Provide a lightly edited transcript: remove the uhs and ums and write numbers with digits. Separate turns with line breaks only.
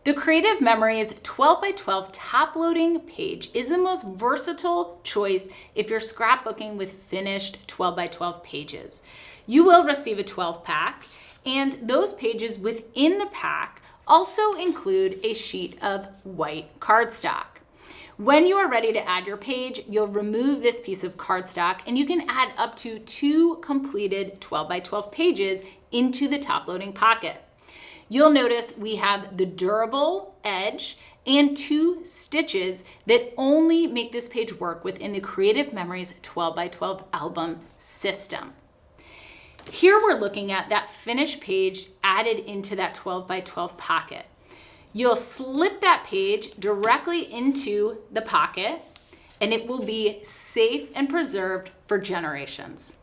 The Creative Memories 12 by 12 top loading page is the most versatile choice if you're scrapbooking with finished 12 by 12 pages. You will receive a 12 pack, and those pages within the pack also include a sheet of white cardstock. When you are ready to add your page, you'll remove this piece of cardstock and you can add up to 2 completed 12 by 12 pages into the top loading pocket. You'll notice we have the durable edge and 2 stitches that only make this page work within the Creative Memories 12 by 12 album system. Here we're looking at that finished page added into that 12 by 12 pocket. You'll slip that page directly into the pocket and it will be safe and preserved for generations.